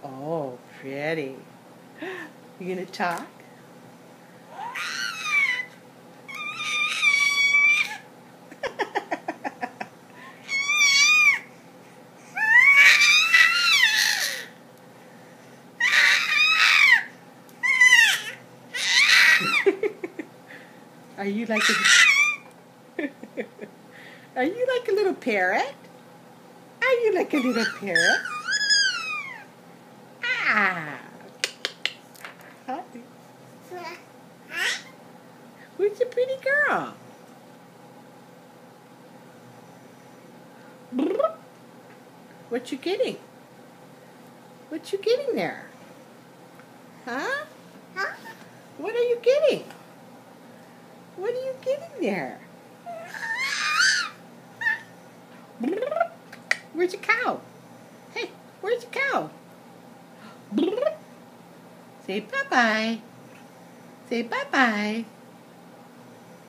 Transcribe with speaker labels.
Speaker 1: Oh, pretty. You gonna talk? Are you like a Are you like a little parrot? Are you like a little parrot? Ah. Hi. Who's a pretty girl? What you getting? What you getting there? Huh? What are you getting? What are you getting there? Where's your cow? Hey, where's your cow? Say bye-bye. Say bye-bye.